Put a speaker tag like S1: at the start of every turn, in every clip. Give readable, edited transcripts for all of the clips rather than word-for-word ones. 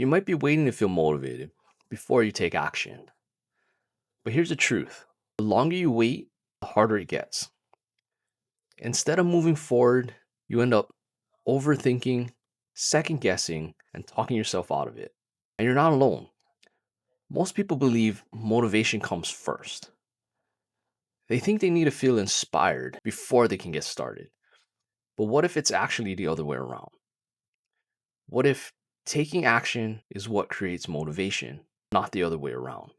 S1: You might be waiting to feel motivated before you take action. But here's the truth: the longer you wait, the harder it gets. Instead of moving forward, you end up overthinking, second guessing, and talking yourself out of it. And you're not alone. Most people believe motivation comes first. They think they need to feel inspired before they can get started. But what if it's actually the other way around? What if taking action is what creates motivation, not the other way around?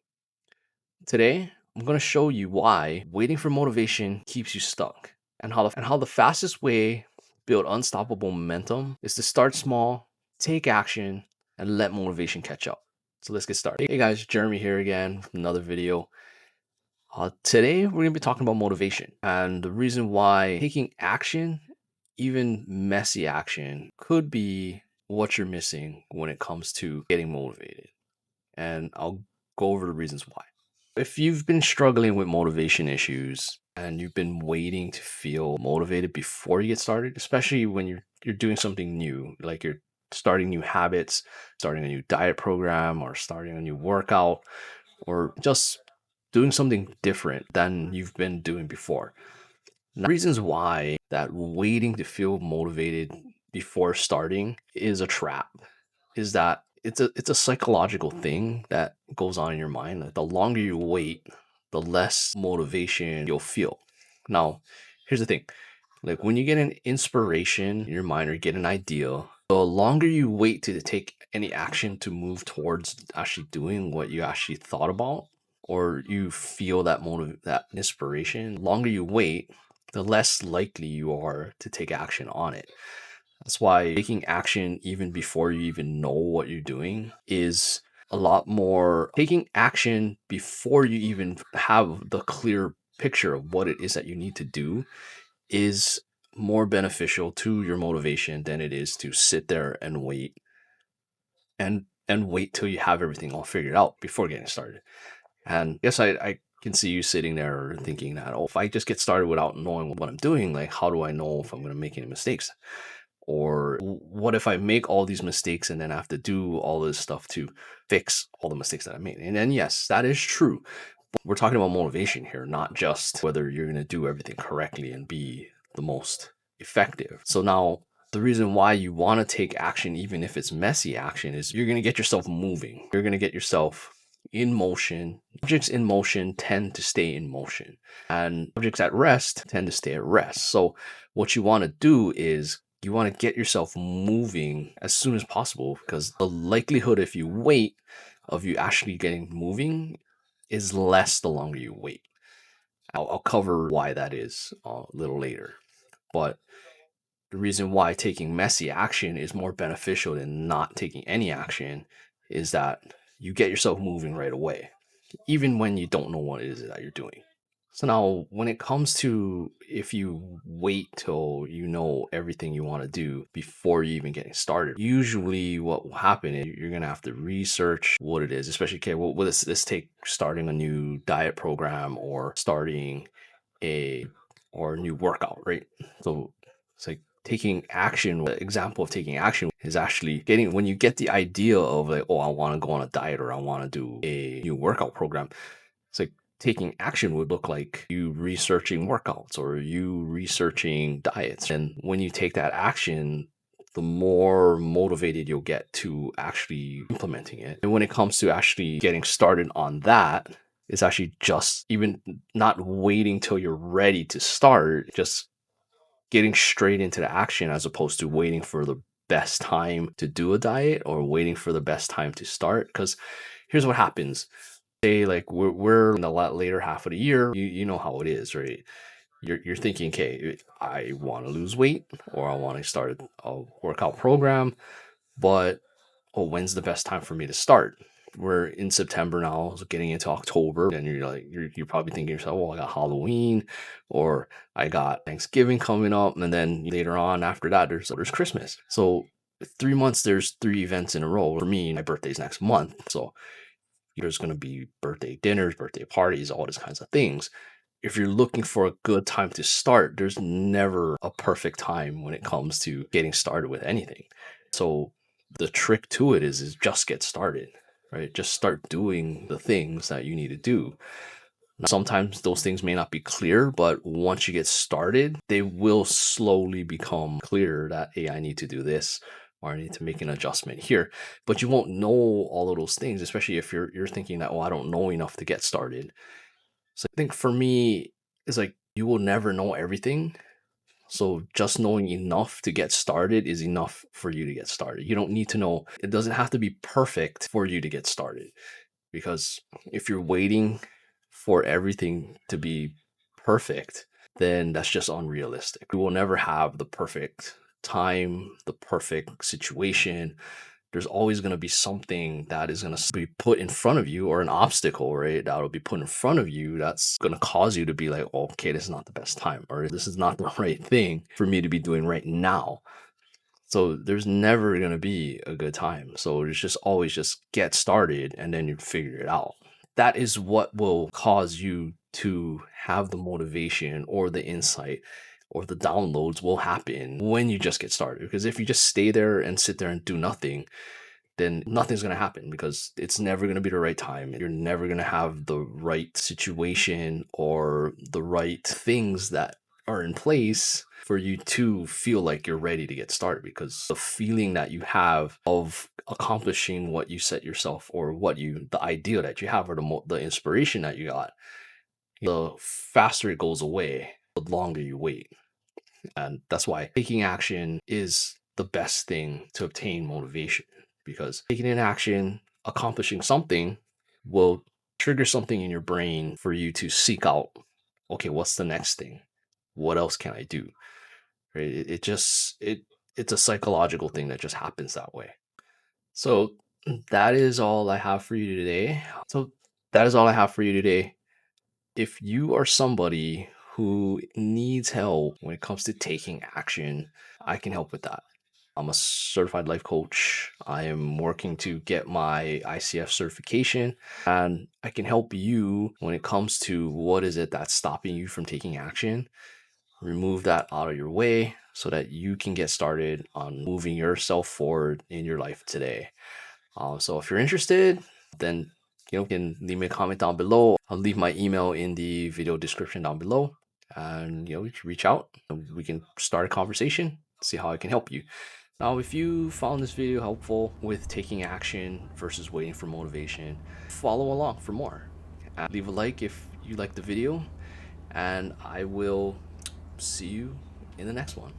S1: Today, I'm going to show you why waiting for motivation keeps you stuck and how the fastest way to build unstoppable momentum is to start small, take action, and let motivation catch up. So let's get started. Hey guys, Jeremy here again with another video. Today, we're going to be talking about motivation and the reason why taking action, even messy action, could be what you're missing when it comes to getting motivated. And I'll go over the reasons why. If you've been struggling with motivation issues and you've been waiting to feel motivated before you get started, especially when you're doing something new, like you're starting new habits, starting a new diet program, or starting a new workout, or just doing something different than you've been doing before. Now, reasons why that waiting to feel motivated before starting is a trap is that it's a psychological thing that goes on in your mind. Like the longer you wait, the less motivation you'll feel. Now, here's the thing. Like when you get an inspiration in your mind or you get an idea, the longer you wait to take any action to move towards actually doing what you actually thought about, or you feel that inspiration, the longer you wait, the less likely you are to take action on it. That's why taking action even before you even know what you're doing is a lot more. Taking action before you even have the clear picture of what it is that you need to do is more beneficial to your motivation than it is to sit there and wait and wait till you have everything all figured out before getting started. And yes, I can see you sitting there thinking that, oh, if I just get started without knowing what I'm doing, like how do I know if I'm going to make any mistakes? Or what if I make all these mistakes and then I have to do all this stuff to fix all the mistakes that I made? And then, yes, that is true. But we're talking about motivation here, not just whether you're going to do everything correctly and be the most effective. So now, the reason why you want to take action, even if it's messy action, is you're going to get yourself moving. You're going to get yourself in motion. Objects in motion tend to stay in motion, and objects at rest tend to stay at rest. So, what you want to do is you want to get yourself moving as soon as possible, because the likelihood, if you wait, of you actually getting moving is less the longer you wait. I'll cover why that is a little later. But the reason why taking messy action is more beneficial than not taking any action is that you get yourself moving right away, even when you don't know what it is that you're doing. So now, when it comes to if you wait till you know everything you want to do before you even getting started, usually what will happen is you're gonna have to research what it is. Especially, okay, well, let's take starting a new diet program or starting a or a new workout, right? So it's like taking action. The example of taking action is actually getting when you get the idea of like, oh, I want to go on a diet or I want to do a new workout program. It's like taking action would look like you researching workouts or you researching diets. And when you take that action, the more motivated you'll get to actually implementing it. And when it comes to actually getting started on that, it's actually just even not waiting till you're ready to start, just getting straight into the action as opposed to waiting for the best time to do a diet or waiting for the best time to start. Because here's what happens. Say like we're in the later half of the year, you know how it is, right? You're thinking, okay, I want to lose weight or I want to start a workout program, but oh, when's the best time for me to start? We're in September now, so getting into October, and you're probably thinking to yourself, well, I got Halloween or I got Thanksgiving coming up, and then later on after that there's Christmas. So 3 months, there's three events in a row. For me, my birthday's next month, so there's going to be birthday dinners, birthday parties, all these kinds of things. If you're looking for a good time to start, there's never a perfect time when it comes to getting started with anything. So The trick to it is just get started, right? Just start doing the things that you need to do. Sometimes those things may not be clear, but once you get started, they will slowly become clear that, hey, I need to do this or I need to make an adjustment here. But you won't know all of those things, especially if you're thinking that, oh, I don't know enough to get started. So I think for me, it's like you will never know everything. So just knowing enough to get started is enough for you to get started. You don't need to know, it doesn't have to be perfect for you to get started. Because if you're waiting for everything to be perfect, then that's just unrealistic. We will never have the perfect time, the perfect situation. There's always going to be something that is going to be put in front of you, or an obstacle, right? That will be put in front of you that's going to cause you to be like, oh, okay, this is not the best time, or this is not the right thing for me to be doing right now. So there's never going to be a good time. So it's just always just get started and then you figure it out. That is what will cause you to have the motivation or the insight or the downloads will happen when you just get started. Because if you just stay there and sit there and do nothing, then nothing's going to happen because it's never going to be the right time. You're never going to have the right situation or the right things that are in place for you to feel like you're ready to get started, because the feeling that you have of accomplishing what you set yourself, or the idea that you have, or the inspiration that you got, the faster it goes away, the longer you wait. And that's why taking action is the best thing to obtain motivation, because taking an action, accomplishing something, will trigger something in your brain for you to seek out, okay, what's the next thing? What else can I do? Right? It's a psychological thing that just happens that way. So that is all I have for you today. If you are somebody who needs help when it comes to taking action, I can help with that. I'm a certified life coach. I am working to get my ICF certification, and I can help you when it comes to what is it that's stopping you from taking action. Remove that out of your way so that you can get started on moving yourself forward in your life today. So if you're interested, then you can leave me a comment down below. I'll leave my email in the video description down below, and you can reach out and we can start a conversation, see how I can help you. Now, if you found this video helpful with taking action versus waiting for motivation, follow along for more. And leave a like if you like the video, and I will see you in the next one.